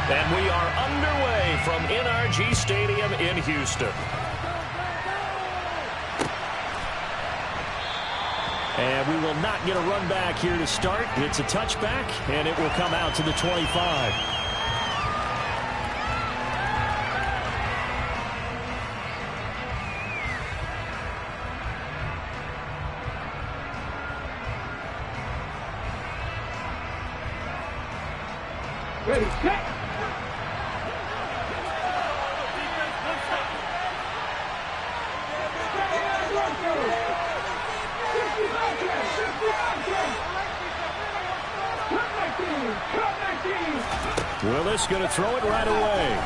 And we are underway from NRG Stadium in Houston. And we will not get a run back here to start. It's a touchback, and it will come out to the 25. Ready, set. Willis going to throw it right away.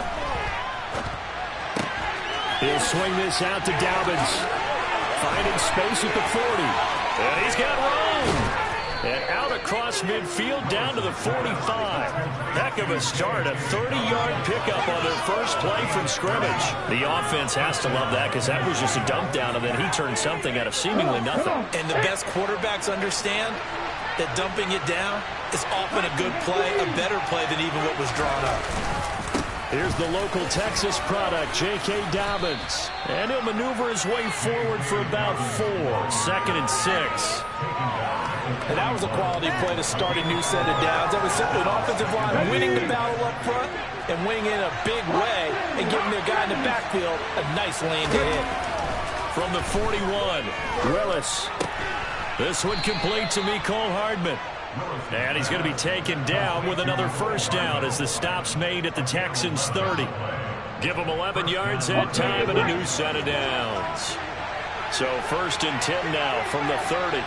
He'll swing this out to Dobbins. Finding space at the 40. And he's got room. And out across midfield down to the 45. Heck of a start. A 30-yard pickup on their first play from scrimmage. The offense has to love that because that was just a dump down, and then he turned something out of seemingly nothing. And the best quarterbacks understand that dumping it down is often a good play, a better play than even what was drawn up. Here's the local Texas product, J.K. Dobbins. And he'll maneuver his way forward for about 4. 2nd and 6. And that was a quality play to start a new set of downs. That was simply an offensive line winning the battle up front and winning in a big way and giving their guy in the backfield a nice lane to hit. From the 41, Willis. This one complete to Mecole Hardman. And he's going to be taken down with another first down as the stop's made at the Texans' 30. Give them 11 yards that time and a new set of downs. So 1st and 10 now from the 30.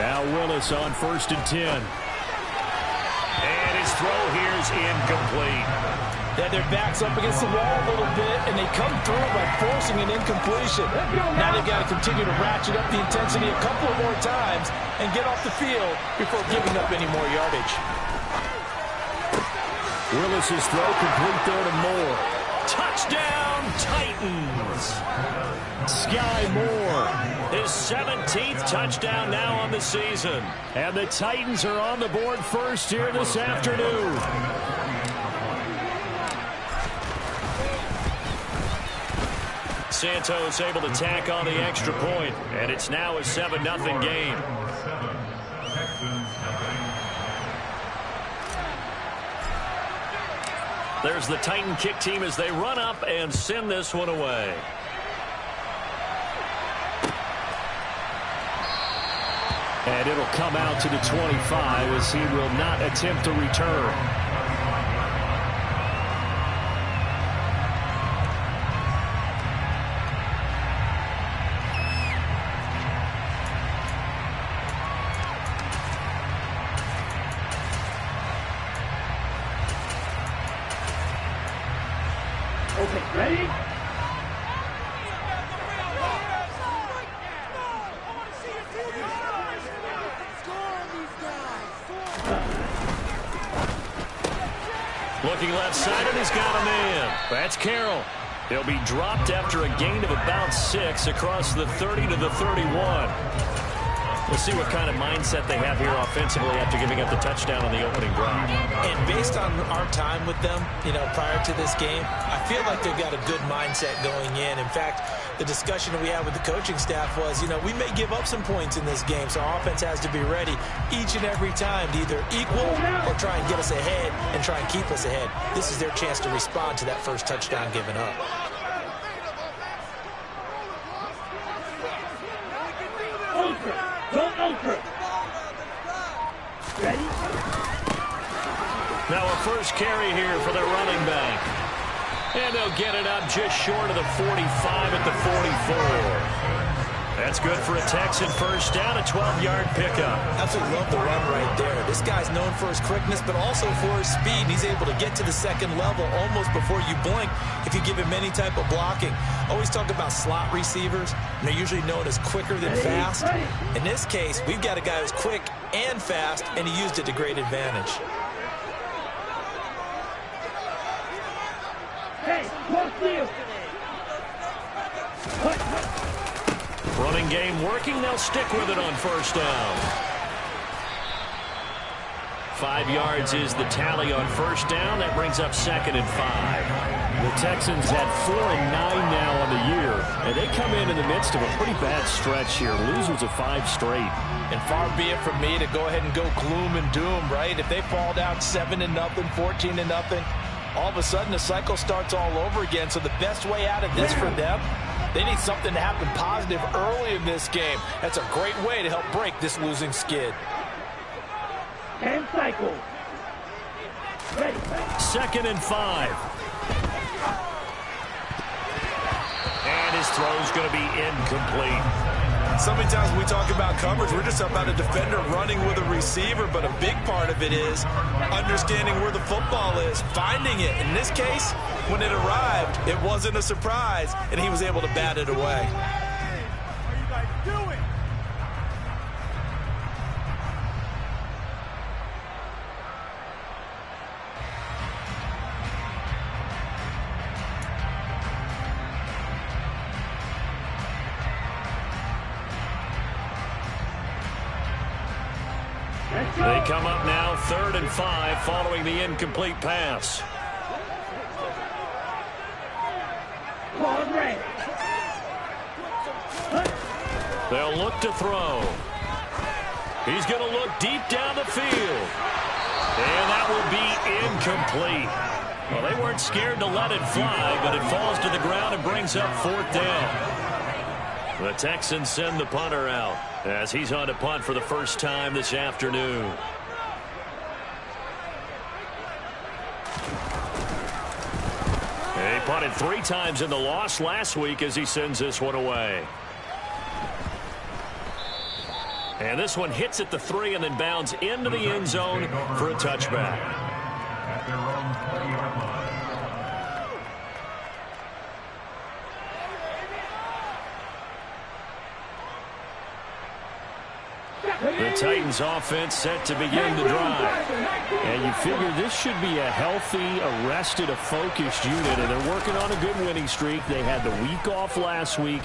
Now Willis on 1st and 10. And his throw here is incomplete. They had their backs up against the wall a little bit, and they come through by forcing an incompletion. Now they've got to continue to ratchet up the intensity a couple of more times and get off the field before giving up any more yardage. Willis's throw complete there to Moore. Touchdown, Titans! Sky Moore, his 17th touchdown now on the season. And the Titans are on the board first here this afternoon. Santos able to tack on the extra point, and it's now a 7-0 game. There's the Titan kick team as they run up and send this one away. And it'll come out to the 25 as he will not attempt to return. Okay, ready? Looking left side, and he's got a man. That's Carroll. He'll be dropped after a gain of about 6 across the 30 to the 31. We'll see what kind of mindset they have here offensively after giving up the touchdown on the opening drive. And based on our time with them, prior to this game, I feel like they've got a good mindset going in. In fact, the discussion that we had with the coaching staff was, we may give up some points in this game, so our offense has to be ready each and every time to either equal or try and get us ahead and try and keep us ahead. This is their chance to respond to that first touchdown given up. Ready? Now a first carry here for their running back. And they'll get it up just short of the 45 at the 44. That's good for a Texan first down, a 12-yard pickup. Absolutely love the run right there. This guy's known for his quickness, but also for his speed. He's able to get to the second level almost before you blink if you give him any type of blocking. Always talk about slot receivers, and they're usually known as quicker than fast. In this case, we've got a guy who's quick and fast, and he used it to great advantage. Hey, close to you. Running game working. They'll stick with it on first down. 5 yards is the tally on first down. That brings up 2nd and 5. The Texans had 4 and 9 now on the year, and they come in the midst of a pretty bad stretch here. Losers of 5 straight. And far be it from me to go ahead and go gloom and doom, right? If they fall down 7-0, 14-0, all of a sudden the cycle starts all over again. So the best way out of this for them, they need something to happen positive early in this game. That's a great way to help break this losing skid. And cycle. Ready. 2nd and 5. And his throw's going to be incomplete. So many times when we talk about coverage, we're just talking about a defender running with a receiver, but a big part of it is understanding where the football is, finding it. In this case, when it arrived, it wasn't a surprise, and he was able to bat it away. What are you guys doing? They come up now 3rd and 5 following the incomplete pass. They'll look to throw. He's going to look deep down the field. And that will be incomplete. Well, they weren't scared to let it fly, but it falls to the ground and brings up 4th down. The Texans send the punter out as he's on to punt for the first time this afternoon. He punted 3 times in the loss last week as he sends this one away. And this one hits at the 3 and then bounds into the end zone for a touchback. The Titans offense set to begin the drive. And you figure this should be a healthy, arrested, a focused unit, and they're working on a good winning streak. They had the week off last week.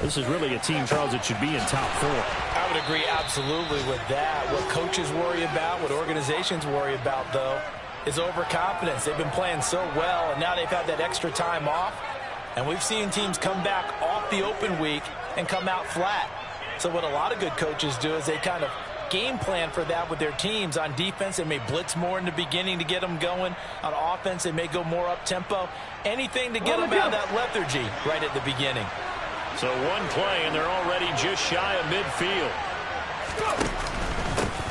This is really a team, Charles, that should be in top 4. I would agree absolutely with that. What coaches worry about, what organizations worry about, though, is overconfidence. They've been playing so well, and now they've had that extra time off. And we've seen teams come back off the open week and come out flat. So what a lot of good coaches do is they kind of game plan for that with their teams. On defense, they may blitz more in the beginning to get them going. On offense, they may go more up-tempo. Anything to get them out of that lethargy right at the beginning. So one play, and they're already just shy of midfield.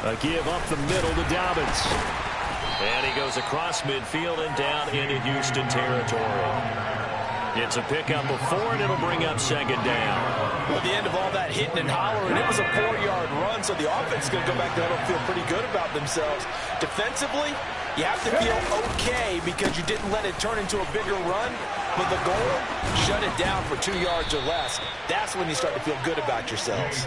A give up the middle to Dobbins. And he goes across midfield and down into Houston territory. It's a pickup of 4, and it'll bring up 2nd down. At the end of all that hitting and hollering, it was a 4-yard run, so the offense is going to go back there and feel pretty good about themselves. Defensively, you have to feel okay because you didn't let it turn into a bigger run. But the goal, shut it down for 2 yards or less. That's when you start to feel good about yourselves.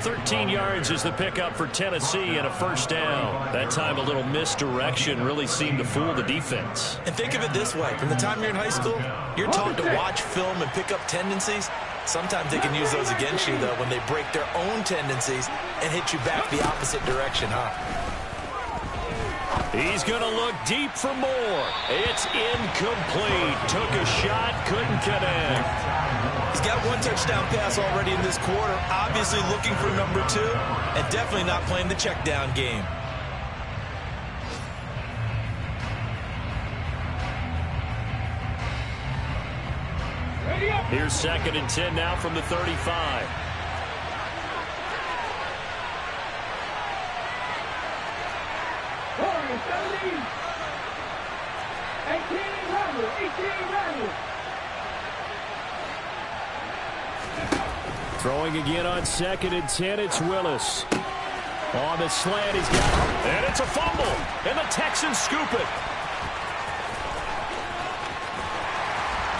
13 yards is the pickup for Tennessee and a first down. That time a little misdirection really seemed to fool the defense. And think of it this way. From the time you're in high school, you're taught to watch film and pick up tendencies. Sometimes they can use those against you, though, when they break their own tendencies and hit you back the opposite direction, huh? He's going to look deep for more. It's incomplete. Took a shot, couldn't connect. He's got 1 touchdown pass already in this quarter. Obviously looking for number 2, and definitely not playing the check down game. Here's 2nd and 10 now from the 35. Throwing again on 2nd and 10, it's Willis. On the slant, he's got it. And it's a fumble. And the Texans scoop it.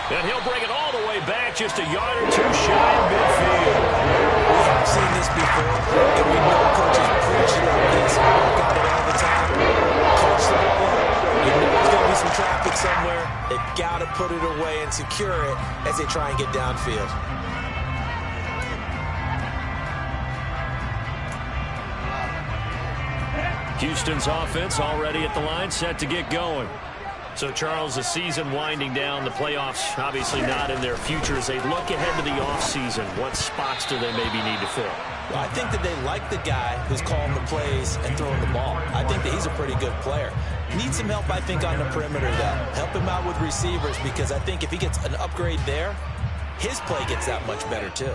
And he'll bring it all the way back, just a yard or 2 shy of midfield. We've seen this before, and we know coaches preach like this. Got it all the time. Coach the ball up. You know there's going to be some traffic somewhere. They've got to put it away and secure it as they try and get downfield. Houston's offense already at the line, set to get going. So, Charles, the season winding down, the playoffs obviously not in their future. As they look ahead to the offseason, what spots do they maybe need to fill? Well, I think that they like the guy who's calling the plays and throwing the ball. I think that he's a pretty good player. Needs some help, I think, on the perimeter, though. Help him out with receivers, because I think if he gets an upgrade there, his play gets that much better, too.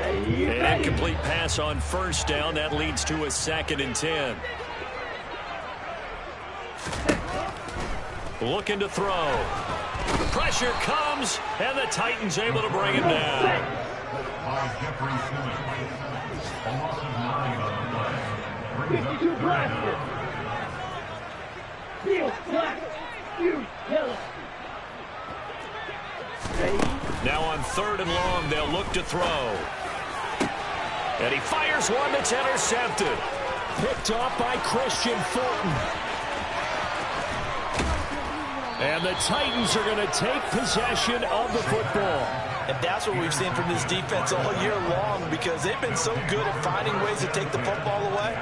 An incomplete pass on first down. That leads to a 2nd and 10. Looking to throw. Pressure comes, and the Titans able to bring him down. Now on 3rd and long, they'll look to throw. And he fires one that's intercepted. Picked off by Christian Fulton. And the Titans are going to take possession of the football. And that's what we've seen from this defense all year long, because they've been so good at finding ways to take the football away.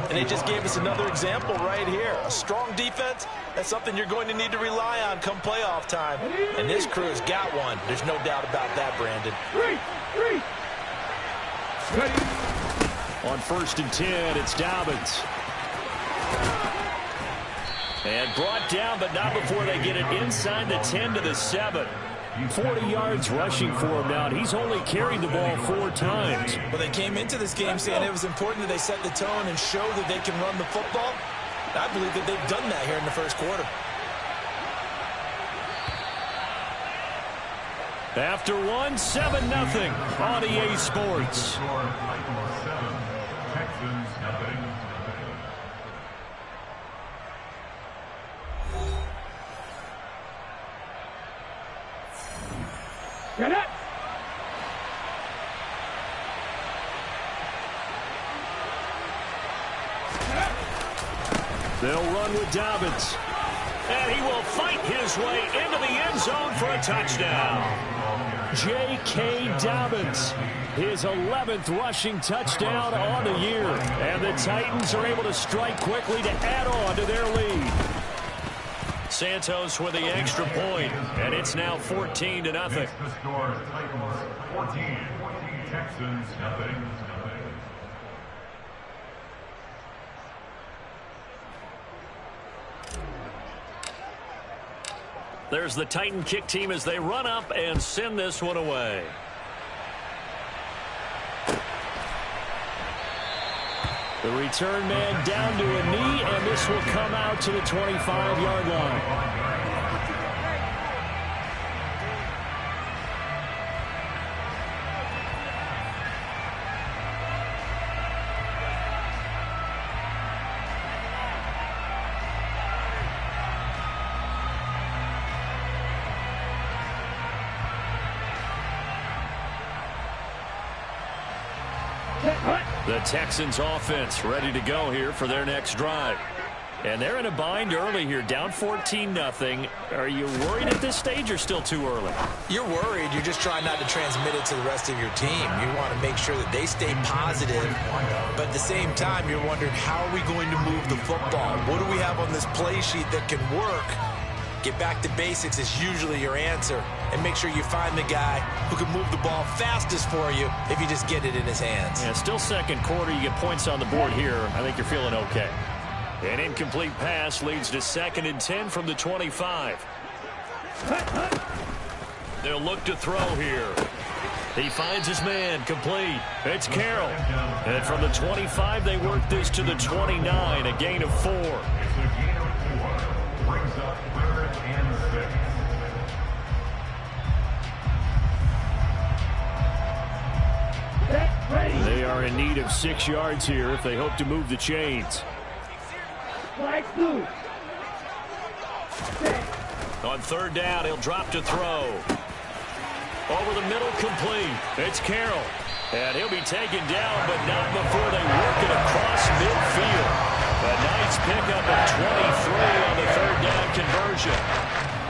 And they just gave us another example right here. A strong defense, that's something you're going to need to rely on come playoff time. And this crew has got one. There's no doubt about that, Brandon. On 1st and 10, it's Dobbins. And brought down, but not before they get it inside the 10 to the 7. 40 yards rushing for him now. He's only carried the ball 4 times. Well, they came into this game saying it was important that they set the tone and show that they can run the football. I believe that they've done that here in the first quarter. After one, 7-0 on EA Sports. Get it! They'll run with Dobbins. And he will fight his way into the end zone for a touchdown. J.K. Dobbins, his 11th rushing touchdown on the year. And the Titans are able to strike quickly to add on to their lead. Santos with the extra point, and it's now 14-0. The score, Titans 14, Texans 0. There's the Titan kick team as they run up and send this one away. The return man down to a knee, and this will come out to the 25-yard line. The Texans offense ready to go here for their next drive. And they're in a bind early here, down 14-0. Are you worried at this stage or still too early? You're worried. You're just trying not to transmit it to the rest of your team. You want to make sure that they stay positive. But at the same time, you're wondering, how are we going to move the football? What do we have on this play sheet that can work? Get back to basics is usually your answer. And make sure you find the guy who can move the ball fastest for you if you just get it in his hands. Yeah, still second quarter. You get points on the board here. I think you're feeling okay. An incomplete pass leads to 2nd and 10 from the 25. They'll look to throw here. He finds his man, complete. It's Carroll. And from the 25, they work this to the 29, a gain of 4. It's a gain of 4. Brings up 3rd and 6. They are in need of 6 yards here if they hope to move the chains. Flag blue. On 3rd down, he'll drop to throw. Over the middle, complete. It's Carroll. And he'll be taken down, but not before they work it across midfield. A nice pickup of 23 on the 3rd down conversion.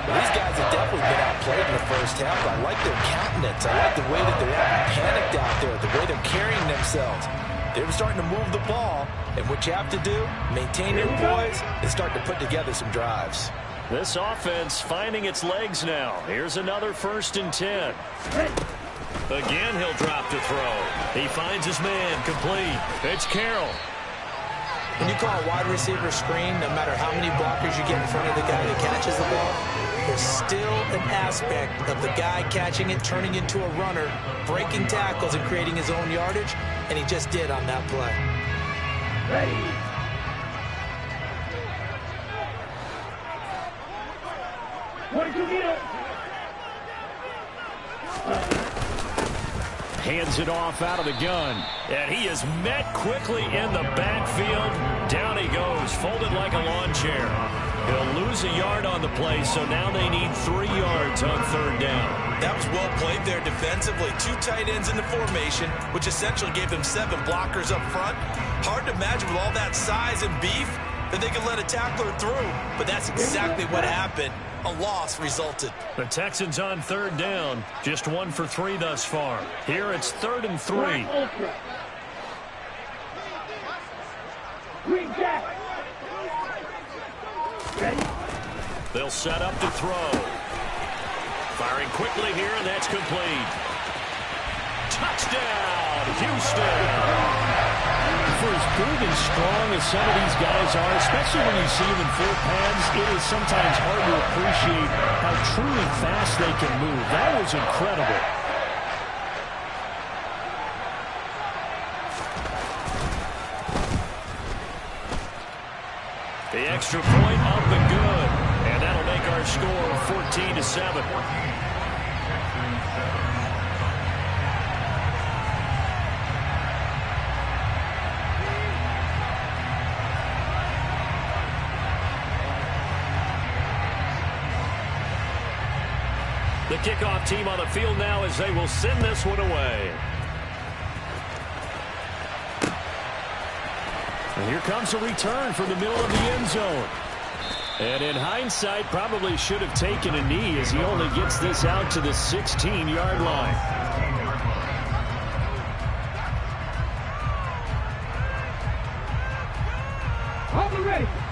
Well, these guys have definitely been outplayed in the first half. I like their countenance. I like the way that they're not panicked out there, the way they're carrying themselves. themselves. They were starting to move the ball, and what you have to do, maintain your poise and start to put together some drives. This offense finding its legs now. Here's another 1st and 10. Again, he'll drop to throw. He finds his man complete. It's Carroll. When you call a wide receiver screen, no matter how many blockers you get in front of the guy that catches the ball, there's still an aspect of the guy catching it, turning into a runner, breaking tackles and creating his own yardage, and he just did on that play. Ready. What did you get? Hands it off out of the gun. And he is met quickly in the backfield. Down he goes, folded like a lawn chair. He'll lose a yard on the play, so now they need 3 yards on 3rd down. That was well played there defensively. 2 tight ends in the formation, which essentially gave them 7 blockers up front. Hard to imagine with all that size and beef that they could let a tackler through, but that's exactly what happened. A loss resulted. The Texans on 3rd down, just 1 for 3 thus far. Here it's 3rd and 3. Green Jack. Ready. They'll set up to throw. Firing quickly here, and that's complete. Touchdown, Houston. For as big and strong as some of these guys are, especially when you see them in full pads, it is sometimes hard to appreciate how truly fast they can move. That was incredible. The extra point up and good. And that'll make our score 14-7. The kickoff team on the field now as they will send this one away. And here comes a return from the middle of the end zone. And in hindsight, probably should have taken a knee as he only gets this out to the 16-yard line.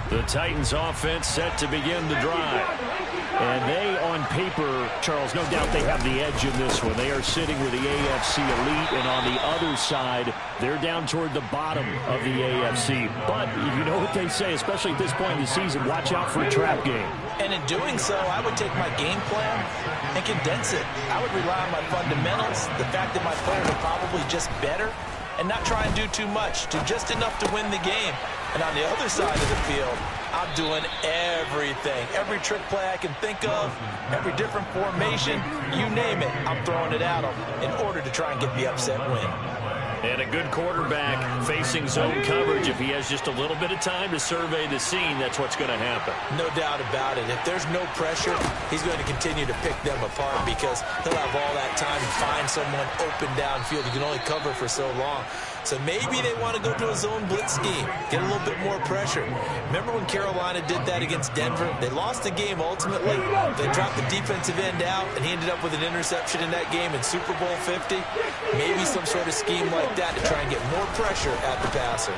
The Titans offense set to begin the drive. And they, on paper, Charles, no doubt they have the edge in this one. They are sitting with the AFC elite, and on the other side, they're down toward the bottom of the AFC. But you know what they say, especially at this point in the season, watch out for a trap game. And in doing so, I would take my game plan and condense it. I would rely on my fundamentals, the fact that my players are probably just better, and not try and do too much, do just enough to win the game. And on the other side of the field, I'm doing everything. Every trick play I can think of, every different formation, you name it, I'm throwing it at them in order to try and get the upset win. And a good quarterback facing zone coverage. If he has just a little bit of time to survey the scene, that's what's going to happen. No doubt about it. If there's no pressure, he's going to continue to pick them apart because he'll have all that time to find someone open downfield. You can only cover for so long. So maybe they want to go to a zone blitz scheme, get a little bit more pressure. Remember when Carolina did that against Denver? They lost the game ultimately. They dropped the defensive end out, and he ended up with an interception in that game in Super Bowl 50. Maybe some sort of scheme like that to try and get more pressure at the passer.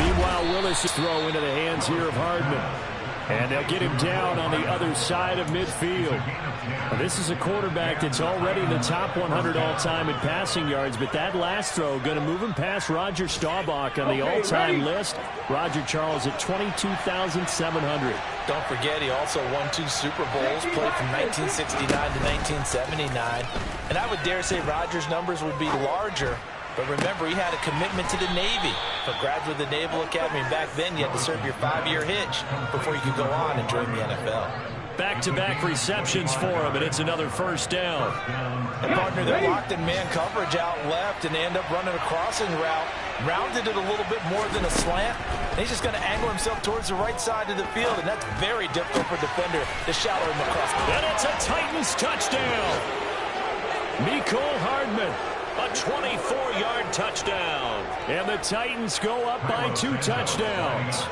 Meanwhile, Willis' throw into the hands here of Hardman. And they'll get him down on the other side of midfield. Now, this is a quarterback that's already in the top 100 all-time in passing yards, but that last throw going to move him past Roger Staubach on the all-time list. Roger Charles at 22,700. Don't forget, he also won 2 Super Bowls, played from 1969 to 1979. And I would dare say Roger's numbers would be larger. But remember, he had a commitment to the Navy. A graduate of the Naval Academy. Back then, you had to serve your 5-year hitch before you could go on and join the NFL. Back-to-back receptions for him, and it's another first down. And partner, they're locked in man coverage out left, and they end up running a crossing route. Rounded it a little bit more than a slant. And he's just going to angle himself towards the right side of the field, and that's very difficult for a defender to shadow him across. And it's a Titans touchdown. Mecole Hardman. A 24-yard touchdown. And the Titans go up by 2 touchdowns.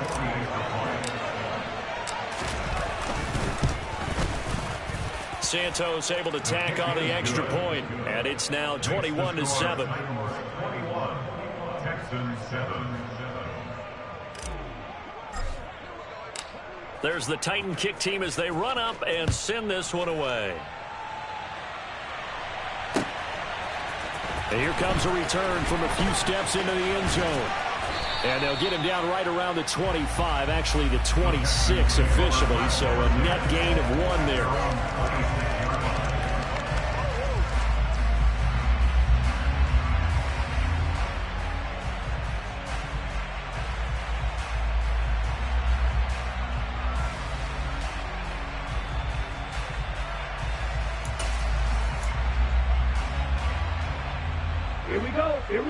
Santos able to tack on the extra point, and it's now 21-7. Texans 7. There's the Titan kick team as they run up and send this one away. And here comes a return from a few steps into the end zone. And they'll get him down right around the 25, actually the 26 officially, so a net gain of 1 there.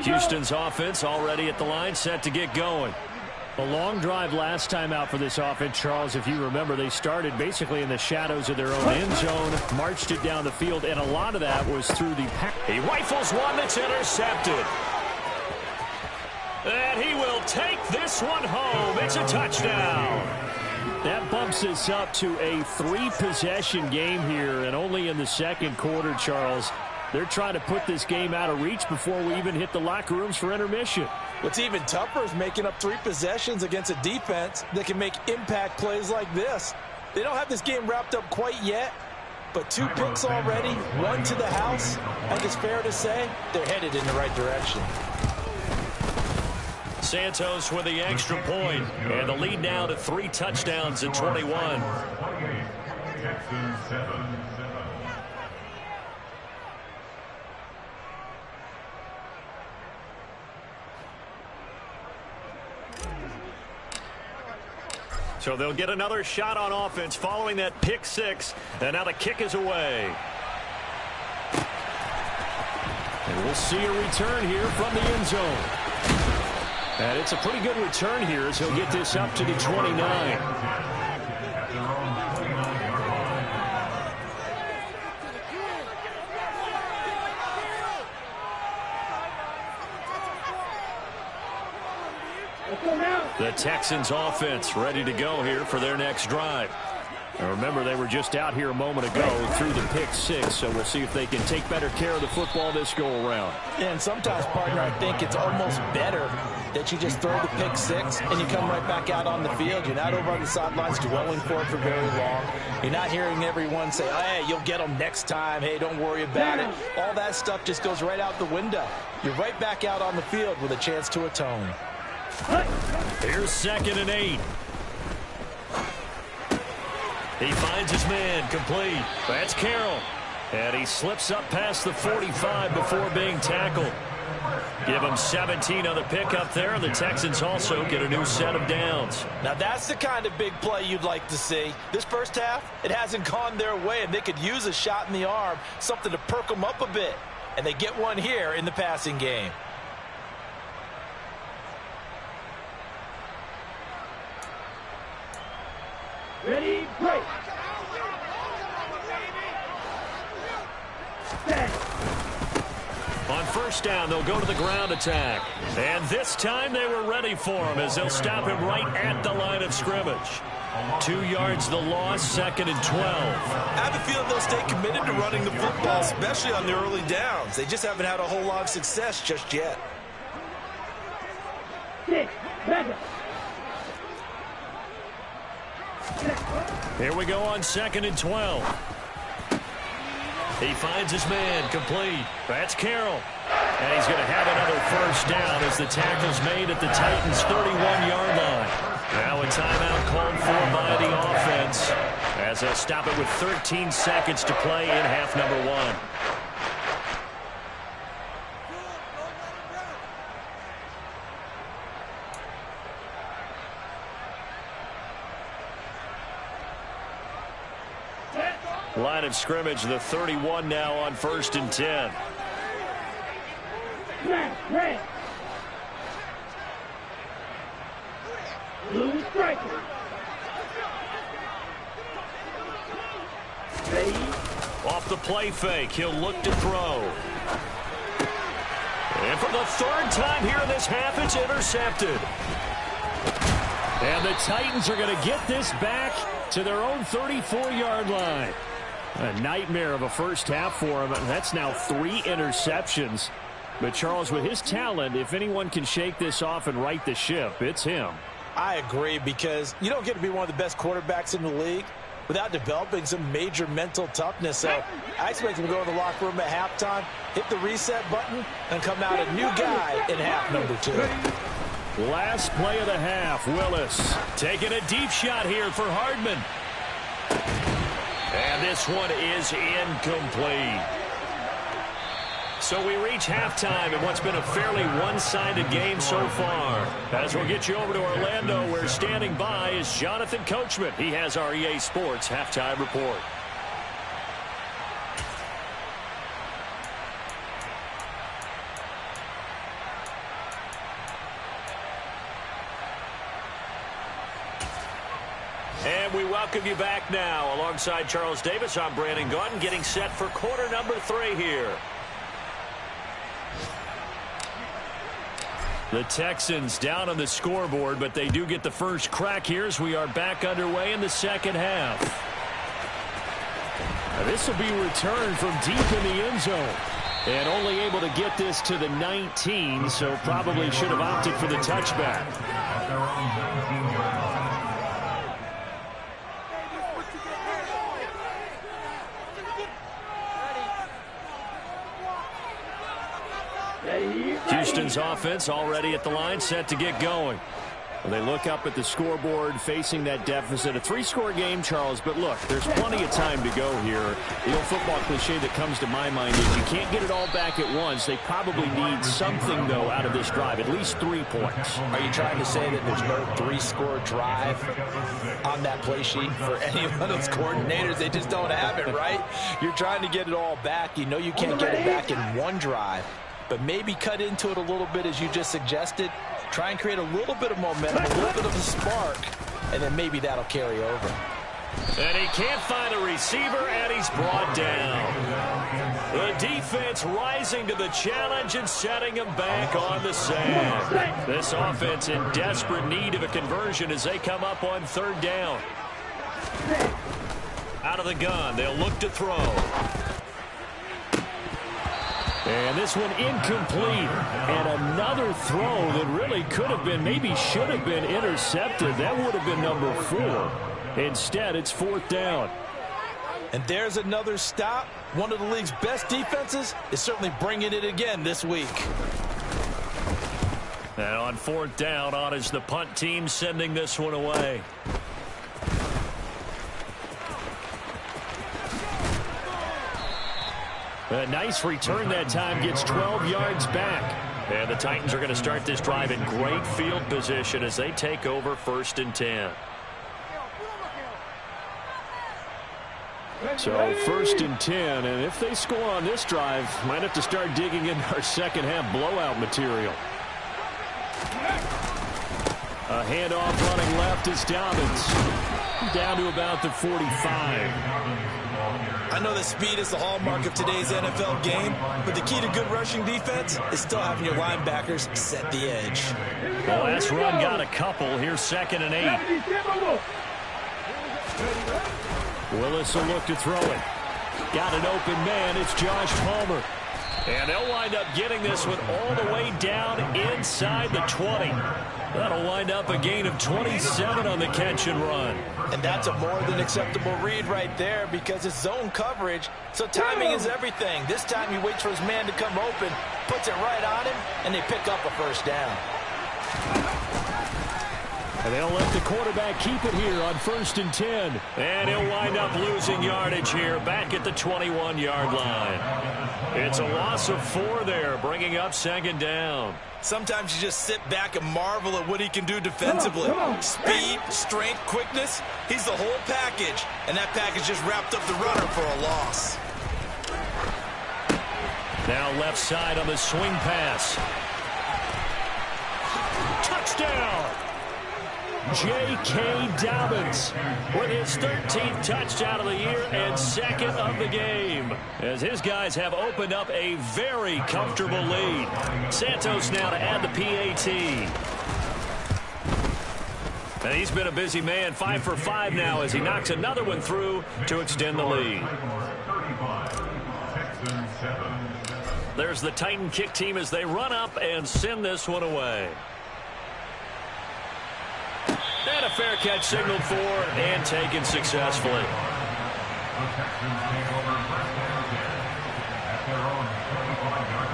Houston's offense already at the line, set to get going. A long drive last time out for this offense, Charles. If you remember, they started basically in the shadows of their own end zone, marched it down the field, and a lot of that was through the pass. He rifles one that's intercepted. And he will take this one home. It's a touchdown. That bumps us up to a 3-possession game here, and only in the second quarter, Charles. They're trying to put this game out of reach before we even hit the locker rooms for intermission. What's even tougher is making up 3 possessions against a defense that can make impact plays like this. They don't have this game wrapped up quite yet, but 2 picks already, 1 to the house. I think it's fair to say they're headed in the right direction. Santos with the extra point, and the lead now to 3 touchdowns at 21. Texans 7. So they'll get another shot on offense following that pick 6, and now the kick is away. And we'll see a return here from the end zone. And it's a pretty good return here as he'll get this up to the 29. The Texans offense ready to go here for their next drive. Now remember, they were just out here a moment ago through the pick 6, so we'll see if they can take better care of the football this go around. And sometimes, partner, I think it's almost better that you just throw the pick 6 and you come right back out on the field. You're not over on the sidelines dwelling for it for very long. You're not hearing everyone say, hey, you'll get them next time. Hey, don't worry about it. All that stuff just goes right out the window. You're right back out on the field with a chance to atone. Here's 2nd and 8. He finds his man, complete. That's Carroll. And he slips up past the 45 before being tackled. Give him 17 on the pickup there, and the Texans also get a new set of downs. Now that's the kind of big play you'd like to see. This first half, it hasn't gone their way, and they could use a shot in the arm, something to perk them up a bit. And they get one here in the passing game. Ready, break. On first down, they'll go to the ground attack. And this time they were ready for him as they'll stop him right at the line of scrimmage. 2 yards the loss, 2nd and 12. I have a feeling they'll stay committed to running the football, especially on the early downs. They just haven't had a whole lot of success just yet. 6, back up. Here we go on 2nd and 12. He finds his man, complete. That's Carroll. And he's going to have another first down as the tackle's made at the Titans' 31-yard line. Now a timeout called for by the offense as they'll stop it with 13 seconds to play in half number 1. Line of scrimmage, the 31 now on 1st and 10. Red. Blue striker. Ready. Off the play fake, he'll look to throw. And for the 3rd time here in this half, it's intercepted. And the Titans are going to get this back to their own 34-yard line. A nightmare of a first half for him. That's now 3 interceptions. But, Charles, with his talent, if anyone can shake this off and right the ship, it's him. I agree, because you don't get to be one of the best quarterbacks in the league without developing some major mental toughness. So I expect him to go in the locker room at halftime, hit the reset button, and come out a new guy in half number 2. Last play of the half, Willis taking a deep shot here for Hardman. And this one is incomplete. So we reach halftime in what's been a fairly one-sided game so far. As we'll get you over to Orlando, where standing by is Jonathan Coachman. He has our EA Sports halftime report. And we welcome you back now. Alongside Charles Davis, I'm Brandon Gaudin, getting set for quarter number 3 here. The Texans down on the scoreboard, but they do get the first crack here as we are back underway in the second half. This will be returned from deep in the end zone. And only able to get this to the 19, so probably should have opted for the touchback. Houston's offense already at the line, set to get going. Well, they look up at the scoreboard, facing that deficit. A 3-score game, Charles, but look, there's plenty of time to go here. The old football cliche that comes to my mind is you can't get it all back at once. They probably need something, though, out of this drive, at least 3 points. Are you trying to say that there's no 3-score drive on that play sheet for any of those coordinators? They just don't have it, right? You're trying to get it all back. You know you can't get it back in one drive. But maybe cut into it a little bit, as you just suggested. Try and create a little bit of momentum, a little bit of a spark, and then maybe that'll carry over. And he can't find a receiver, and he's brought down. The defense rising to the challenge and setting him back on the sand. This offense in desperate need of a conversion as they come up on 3rd down. Out of the gun, they'll look to throw. And this one incomplete. And another throw that really could have been, maybe should have been intercepted. That would have been number 4. Instead, it's 4th down. And there's another stop. One of the league's best defenses is certainly bringing it again this week. And on 4th down, on is the punt team sending this one away. A nice return that time, gets 12 yards back. And the Titans are going to start this drive in great field position as they take over 1st and 10. So 1st and 10, and if they score on this drive, might have to start digging into our second half blowout material. A handoff running left is Dobbins. Down to about the 45. I know that speed is the hallmark of today's NFL game, but the key to good rushing defense is still having your linebackers set the edge. The last run got a couple. Here's 2nd and 8. Willis will look to throw it. Got an open man. It's Josh Palmer. And they'll wind up getting this one all the way down inside the 20. That'll wind up a gain of 27 on the catch and run. And that's a more than acceptable read right there, because it's zone coverage, so timing is everything. This time he waits for his man to come open, puts it right on him, and they pick up a 1st down. And they'll let the quarterback keep it here on 1st and 10. And he'll wind up losing yardage here back at the 21-yard line. It's a loss of 4 there, bringing up 2nd down. Sometimes you just sit back and marvel at what he can do defensively. Speed, strength, quickness, he's the whole package. And that package just wrapped up the runner for a loss. Now left side on the swing pass. Touchdown! J.K. Dobbins with his 13th touchdown of the year and 2nd of the game, as his guys have opened up a very comfortable lead. Santos now to add the PAT. And he's been a busy man, 5 for 5 now as he knocks another one through to extend the lead. There's the Titan kick team as they run up and send this one away. And a fair catch signaled for and taken successfully. The Texans take over first down at their own 25-yard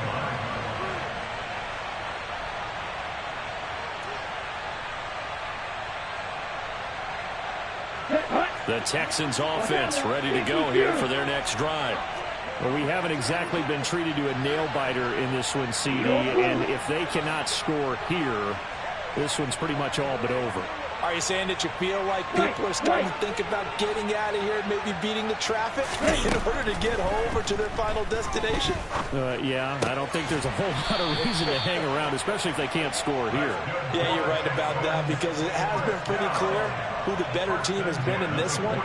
line. The Texans offense ready to go here for their next drive. Well, we haven't exactly been treated to a nail-biter in this one, CD, and if they cannot score here, this one's pretty much all but over. Are you saying that you feel like people are starting to think about getting out of here and maybe beating the traffic in order to get home or to their final destination? Yeah, I don't think there's a whole lot of reason to hang around, especially if they can't score here. Yeah, you're right about that, because it has been pretty clear who the better team has been in this one.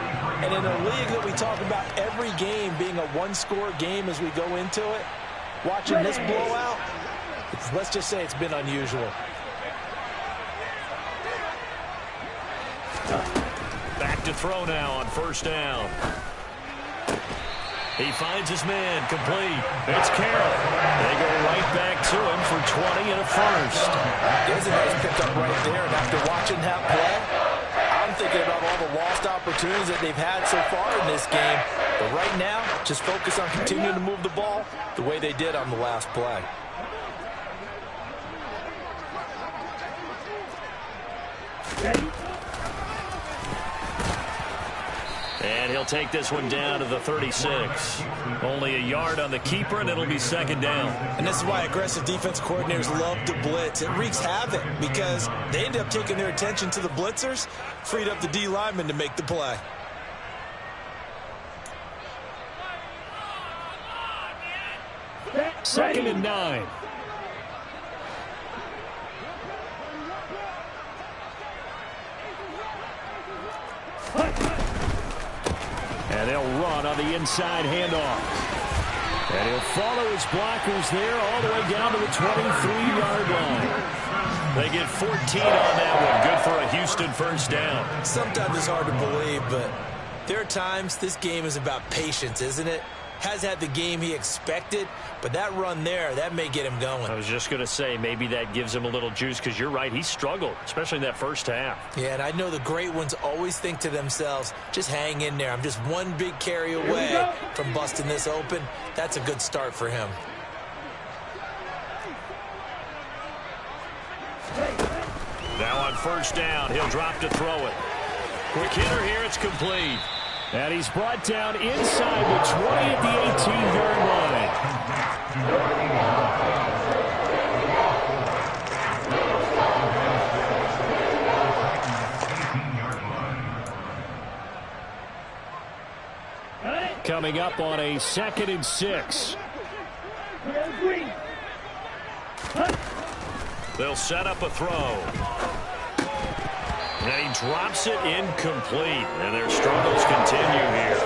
And in a league that we talk about every game being a one-score game as we go into it, watching this blowout, let's just say it's been unusual. Back to throw now on first down. He finds his man, complete. It's Carroll. They go right back to him for 20 and a first. There's a nice pickup right there, and after watching that play, I'm thinking about all the lost opportunities that they've had so far in this game. But right now, just focus on continuing to move the ball the way they did on the last play. And he'll take this one down to the 36. Only a yard on the keeper, and it'll be second down. And this is why aggressive defense coordinators love to blitz. It wreaks havoc because they end up taking their attention to the blitzers, freed up the D lineman to make the play. Second and 9. And they'll run on the inside handoff. And he'll follow his blockers there all the way down to the 23-yard line. They get 14 on that one. Good for a Houston first down. Sometimes it's hard to believe, but there are times this game is about patience, isn't it? Has had the game he expected, but that run there, that may get him going. I was just going to say, maybe that gives him a little juice, because you're right, he struggled, especially in that first half. Yeah, and I know the great ones always think to themselves, just hang in there. I'm just one big carry away from busting this open. That's a good start for him. Now on first down, he'll drop to throw it. Quick hitter here, it's complete. And he's brought down inside the 20 at the 18-yard line. Coming up on a 2nd and 6. They'll set up a throw. And he drops it incomplete. And their struggles continue here.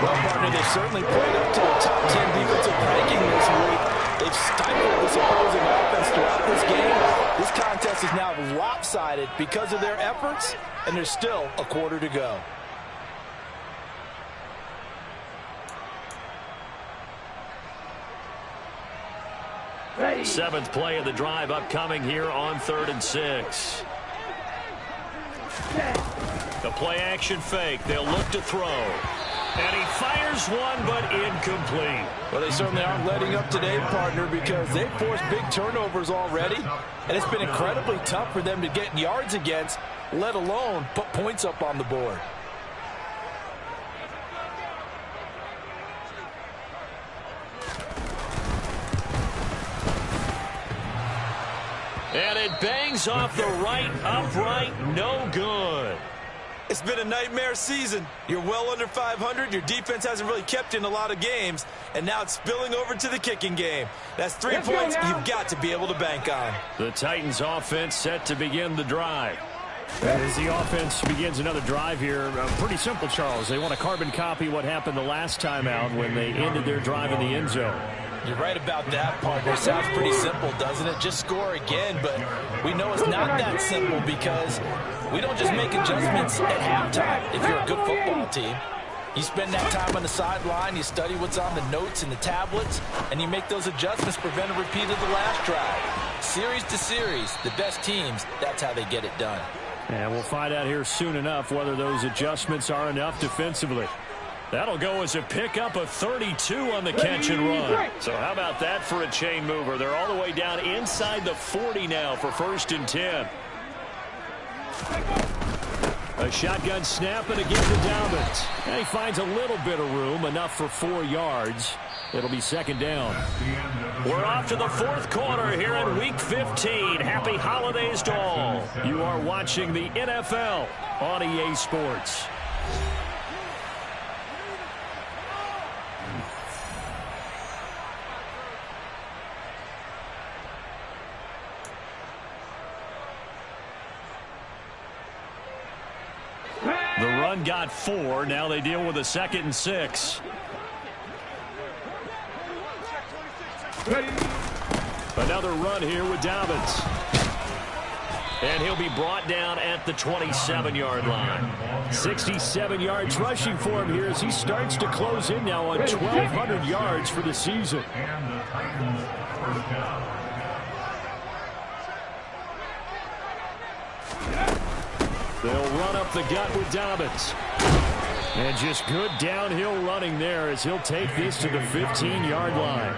Well, partner, they've certainly played up to the top 10 defensive ranking this week. They've stifled this opposing offense throughout this game. This contest is now lopsided because of their efforts, and there's still a quarter to go. Ready. 7th play of the drive upcoming here on 3rd and 6. The play action fake. They'll look to throw. And he fires one, but incomplete. Well, they certainly aren't letting up today, partner, because they've forced big turnovers already. And it's been incredibly tough for them to get yards against, let alone put points up on the board. And it bangs off the right upright. No good. It's been a nightmare season. You're well under 500. Your defense hasn't really kept in a lot of games. And now it's spilling over to the kicking game. That's 3 points you've got to be able to bank on. The Titans offense set to begin the drive. As the offense begins another drive here, pretty simple, Charles. They want to carbon copy what happened the last time out when they ended their drive in the end zone. You're right about that, partner. Sounds pretty simple, doesn't it? Just score again, but we know it's not that simple because we don't just make adjustments at halftime if you're a good football team. You spend that time on the sideline, you study what's on the notes and the tablets, and you make those adjustments to prevent a repeat of the last drive. Series to series, the best teams, that's how they get it done. And we'll find out here soon enough whether those adjustments are enough defensively. That'll go as a pickup of 32 on the catch and run. So how about that for a chain mover? They're all the way down inside the 40 now for 1st and 10. A shotgun snap and again to Dobbins. And he finds a little bit of room, enough for 4 yards. It'll be 2nd down. We're off to the 4th quarter here in Week 15. Happy holidays to all. You are watching the NFL on EA Sports. The run got 4. Now they deal with a 2nd and 6. Another run here with Dobbins. And he'll be brought down at the 27-yard line. 67 yards rushing for him here as he starts to close in now on 1,200 yards for the season. And the Titans first down. They'll run up the gut with Dobbins. And just good downhill running there as he'll take this to the 15-yard line.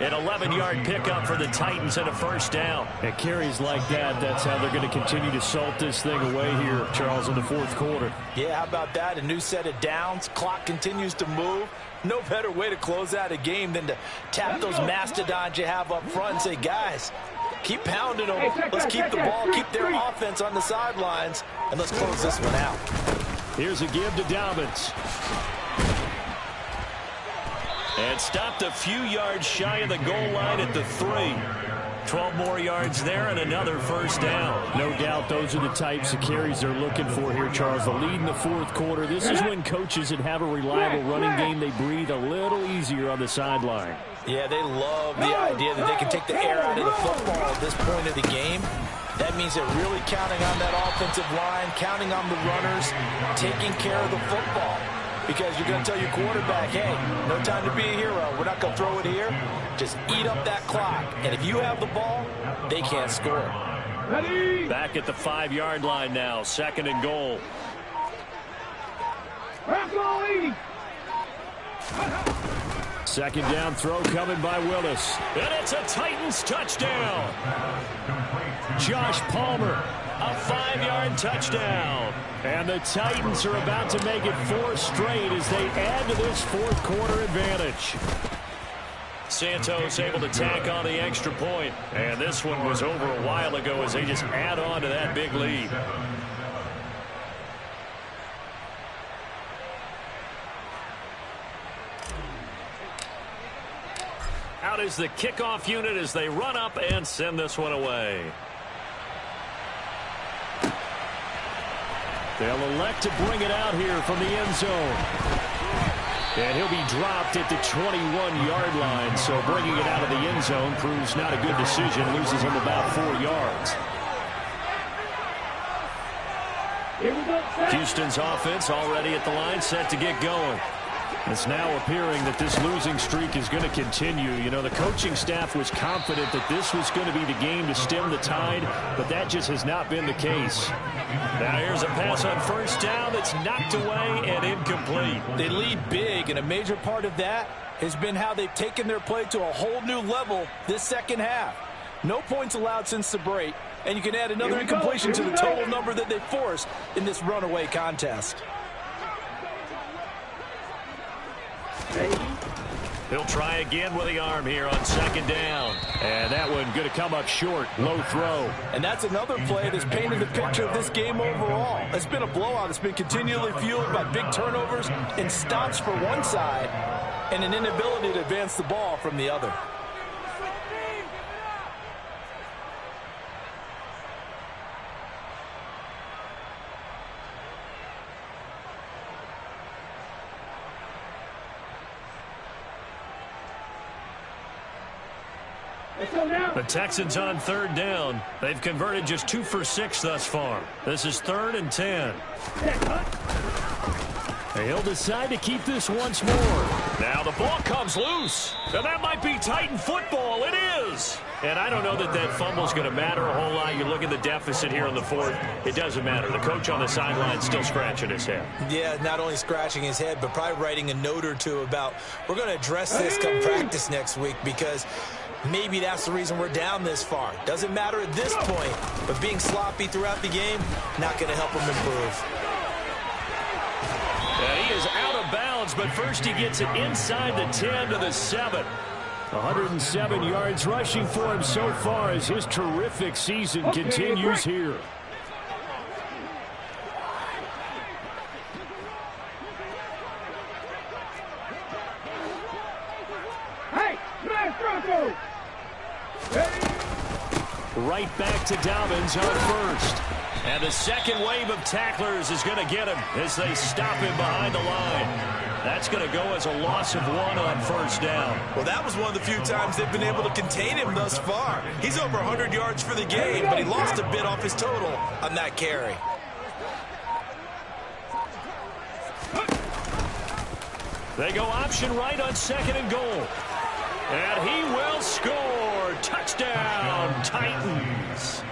An 11-yard pickup for the Titans and a 1st down. At carries like that, that's how they're going to continue to salt this thing away here, Charles, in the 4th quarter. Yeah, how about that? A new set of downs. Clock continues to move. No better way to close out a game than to tap those mastodons you have up front and say, guys, keep pounding them. Let's keep the ball, keep their offense on the sidelines, and let's close this one out. Here's a give to Dobbins. And stopped a few yards shy of the goal line at the 3. 12 more yards there and another 1st down. No doubt those are the types of carries they're looking for here, Charles. The lead in the 4th quarter. This is when coaches that have a reliable running game, they breathe a little easier on the sideline. Yeah, they love the idea that they can take the air out of the football at this point of the game. That means they're really counting on that offensive line, counting on the runners, taking care of the football. Because you're going to tell your quarterback, hey, no time to be a hero. We're not going to throw it here. Just eat up that clock. And if you have the ball, they can't score. Back at the 5-yard line now. 2nd and goal. Second down throw coming by Willis. And it's a Titans touchdown. Josh Palmer. A 5-yard touchdown. And the Titans are about to make it 4 straight as they add to this 4th quarter advantage. Santos able to tack on the extra point. And this one was over a while ago as they just add on to that big lead. Out is the kickoff unit as they run up and send this one away. They'll elect to bring it out here from the end zone. And he'll be dropped at the 21-yard line. So bringing it out of the end zone proves not a good decision. Loses him about 4 yards. Houston's offense already at the line, set to get going. It's now appearing that this losing streak is going to continue. You know, the coaching staff was confident that this was going to be the game to stem the tide, but that just has not been the case. Now here's a pass on 1st down that's knocked away and incomplete. They lead big, and a major part of that has been how they've taken their play to a whole new level this 2nd half. No points allowed since the break, and you can add another incompletion to the total number that they forced in this runaway contest. He'll try again with the arm here on 2nd down. And that one going to come up short. Low throw. And that's another play that's painted the picture of this game overall. It's been a blowout. It's been continually fueled by big turnovers and stops for one side and an inability to advance the ball from the other. The Texans on 3rd down. They've converted just 2 for 6 thus far. This is 3rd and 10. He'll decide to keep this once more. Now the ball comes loose. And that might be Titan football. It is. And I don't know that that fumble's going to matter a whole lot. You look at the deficit here in the fourth. It doesn't matter. The coach on the sideline still scratching his head. Yeah, not only scratching his head, but probably writing a note or two about we're going to address this come practice next week because maybe that's the reason we're down this far. Doesn't matter at this point, but being sloppy throughout the game, not going to help him improve. And he is out of bounds, but first he gets it inside the 10 to the 7. 107 yards rushing for him so far as his terrific season continues here. Hey, smash Bronco! Right back to Dobbins on first. And the second wave of tacklers is going to get him as they stop him behind the line. That's going to go as a loss of 1 on first down. Well, that was one of the few times they've been able to contain him thus far. He's over 100 yards for the game, but he lost a bit off his total on that carry. They go option right on 2nd and goal. And he will score. Touchdown, Titans.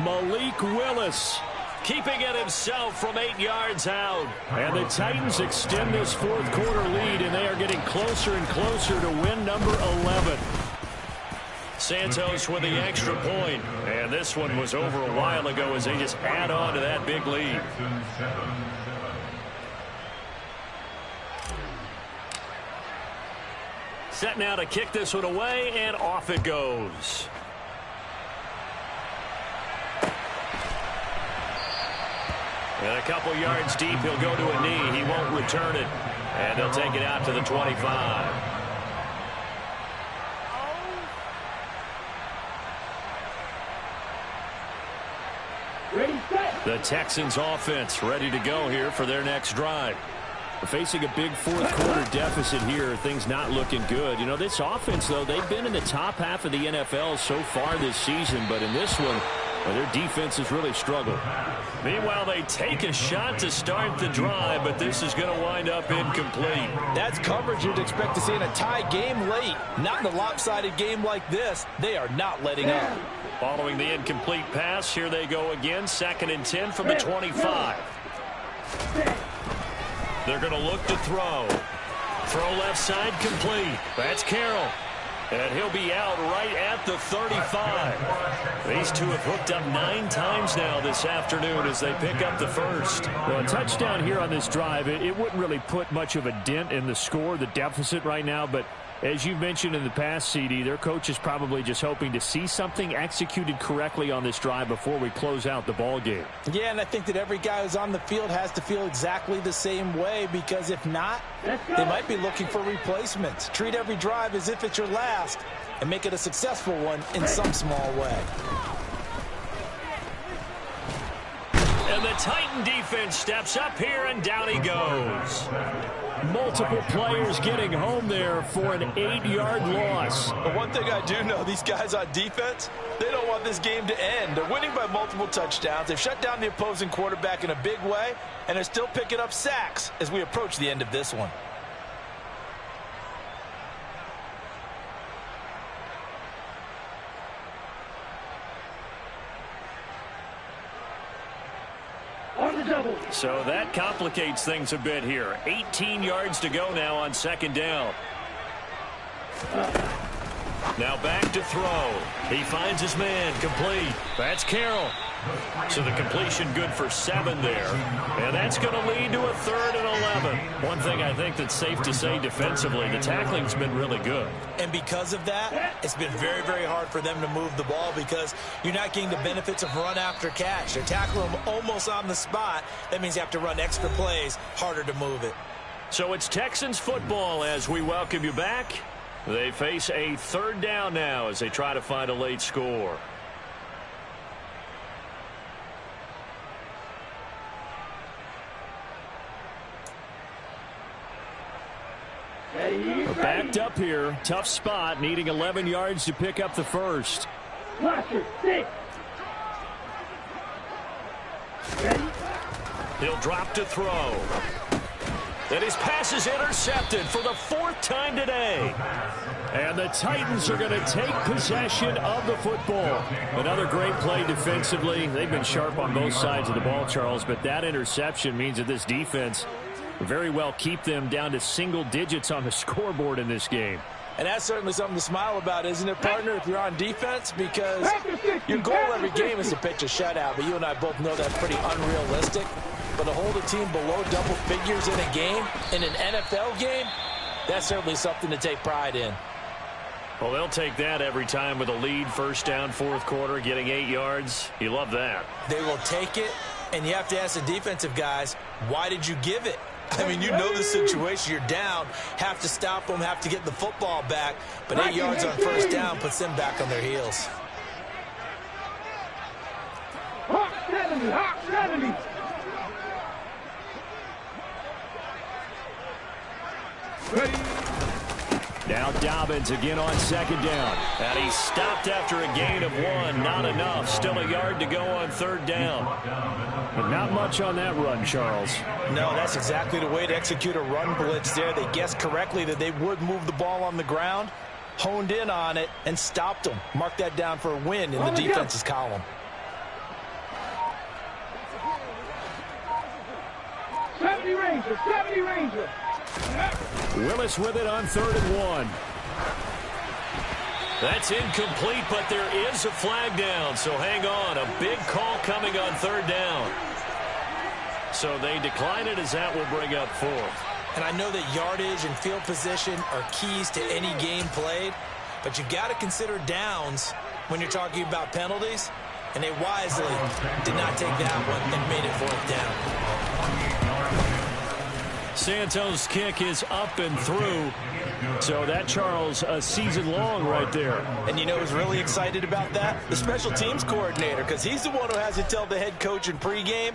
Malik Willis keeping it himself from 8 yards out. And the Titans extend this fourth quarter lead, and they are getting closer and closer to win number 11. Santos with the extra point. And this one was over a while ago as they just add on to that big lead. Set now to kick this one away, and off it goes. And a couple yards deep, he'll go to a knee. He won't return it. And they'll take it out to the 25. The Texans offense ready to go here for their next drive. Facing a big fourth quarter deficit here, things not looking good. You know, this offense, though, they've been in the top half of the NFL so far this season, but in this one, well, their defense has really struggled. Meanwhile, they take a shot to start the drive, but this is going to wind up incomplete. That's coverage you'd expect to see in a tie game late. Not in a lopsided game like this. They are not letting up. Following the incomplete pass, here they go again. 2nd and 10 from the 25. They're going to look to throw. Throw left side complete. That's Carroll. And he'll be out right at the 35. These two have hooked up 9 times now this afternoon as they pick up the first. Well, a touchdown here on this drive, it wouldn't really put much of a dent in the score, the deficit right now, but as you mentioned in the past, CD, their coach is probably just hoping to see something executed correctly on this drive before we close out the ball game. Yeah, and I think that every guy who's on the field has to feel exactly the same way, because if not, they might be looking for replacements. Treat every drive as if it's your last and make it a successful one in some small way. And the Titan defense steps up here, and down he goes. Multiple players getting home there for an 8-yard loss. But one thing I do know, these guys on defense, they don't want this game to end. They're winning by multiple touchdowns. They've shut down the opposing quarterback in a big way, and they're still picking up sacks as we approach the end of this one. So that complicates things a bit here. 18 yards to go now on 2nd down. Now back to throw. He finds his man complete. That's Carroll. So the completion good for 7 there. And that's going to lead to a 3rd and 11. One thing I think that's safe to say defensively, the tackling's been really good. And because of that, it's been very, very hard for them to move the ball because you're not getting the benefits of run after catch. They're tackling them almost on the spot. That means you have to run extra plays, harder to move it. So it's Texans football as we welcome you back. They face a 3rd down now as they try to find a late score. Backed up here. Tough spot. Needing 11 yards to pick up the first. He'll drop to throw. And his pass is intercepted for the 4th time today. And the Titans are going to take possession of the football. Another great play defensively. They've been sharp on both sides of the ball, Charles, but that interception means that this defense very well keep them down to single digits on the scoreboard in this game. And that's certainly something to smile about, isn't it, partner, if you're on defense? Because your goal every game is to pitch a shutout, but you and I both know that's pretty unrealistic. But to hold a team below double figures in a game, in an NFL game, that's certainly something to take pride in. Well, they'll take that every time with a lead, 1st down, 4th quarter, getting 8 yards. You love that. They will take it, and you have to ask the defensive guys, why did you give it? I mean, you know the situation. You're down, have to stop them, have to get the football back, but 8 yards on 1st down puts them back on their heels. Hawk 70, Hawk 70. Ready. Now Dobbins again on 2nd down. And he stopped after a gain of 1. Not enough. Still a yard to go on 3rd down. But not much on that run, Charles. No, that's exactly the way to execute a run blitz there. They guessed correctly that they would move the ball on the ground, honed in on it, and stopped them. Mark that down for a win in the defense's column. 70 Ranger, 70 Ranger. Willis with it on 3rd and 1. That's incomplete, but there is a flag down, so hang on. A big call coming on 3rd down. So they decline it as that will bring up 4th. And I know that yardage and field position are keys to any game played, but you've got to consider downs when you're talking about penalties, and they wisely did not take that one and made it 4th down. Santos' kick is up and through. So that, Charles, a season long right there. And you know who's really excited about that? The special teams coordinator, because he's the one who has to tell the head coach in pregame,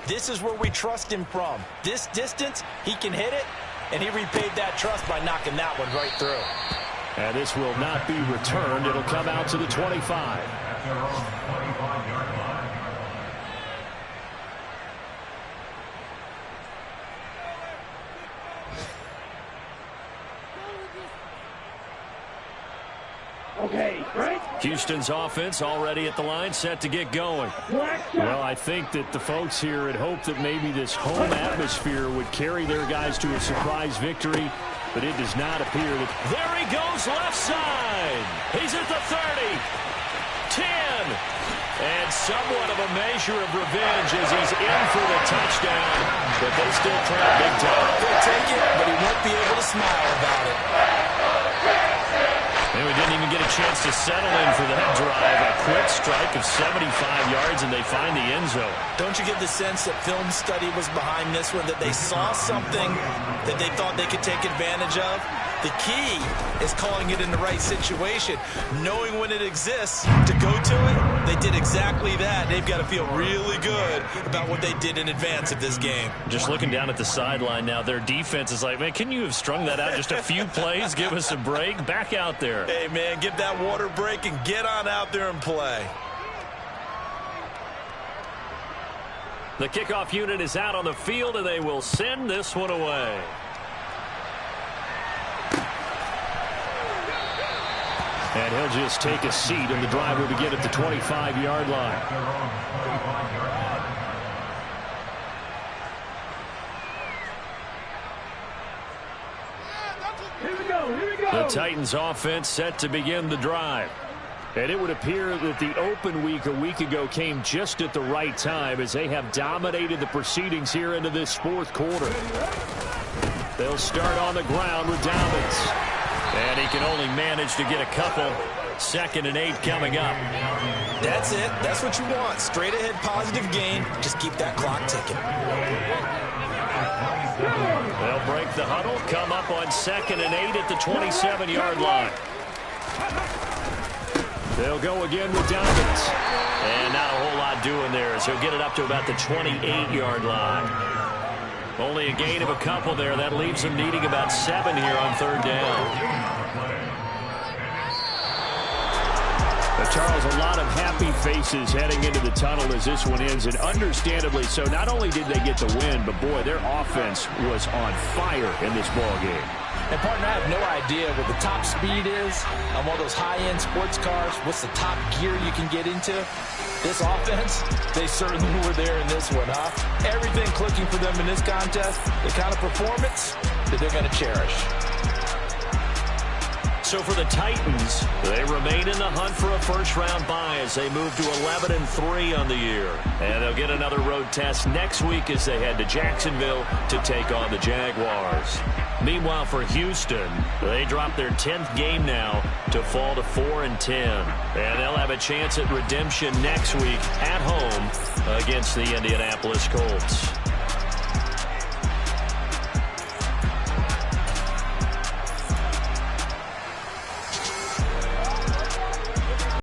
this is where we trust him from. This distance, he can hit it, and he repaid that trust by knocking that one right through. And this will not be returned. It'll come out to the 25. Okay, right? Houston's offense already at the line, set to get going. Well, I think that the folks here had hoped that maybe this home atmosphere would carry their guys to a surprise victory, but it does not appear that. There he goes, left side. He's at the 30, 10, and somewhat of a measure of revenge as he's in for the touchdown, but they still trail big time. He'll take it, but he won't be able to smile about it. And we didn't even get a chance to settle in for that drive. A quick strike of 75 yards, and they find the end zone. Don't you get the sense that film study was behind this one, that they saw something that they thought they could take advantage of? The key is calling it in the right situation, knowing when it exists to go to it. They did exactly that. They've got to feel really good about what they did in advance of this game. Just looking down at the sideline now, their defense is like, man, can you have strung that out just a few plays? Give us a break. Back out there. Hey, man, give that water break and get on out there and play. The kickoff unit is out on the field, and they will send this one away. And he'll just take a seat, and the drive will begin at the 25-yard line. Here we go, here we go. The Titans offense set to begin the drive. And it would appear that the open week a week ago came just at the right time as they have dominated the proceedings here into this 4th quarter. They'll start on the ground with Dobbins. And he can only manage to get a couple. 2nd and 8 coming up. That's it. That's what you want. Straight ahead positive gain. Just keep that clock ticking. They'll break the huddle, come up on 2nd and 8 at the 27-yard line. They'll go again with Dobbins. And not a whole lot doing there, so he'll get it up to about the 28-yard line. Only a gain of a couple there. That leaves them needing about 7 here on 3rd down. The Charles, a lot of happy faces heading into the tunnel as this one ends, and understandably so. Not only did they get the win, but, boy, their offense was on fire in this ball game. And, partner, I have no idea what the top speed is on one of those high-end sports cars. What's the top gear you can get into? This offense, they certainly were there in this one, huh? Everything clicking for them in this contest, the kind of performance that they're going to cherish. So for the Titans, they remain in the hunt for a first-round bye as they move to 11-3 on the year. And they'll get another road test next week as they head to Jacksonville to take on the Jaguars. Meanwhile, for Houston, they drop their 10th game now to fall to 4-10. And they'll have a chance at redemption next week at home against the Indianapolis Colts.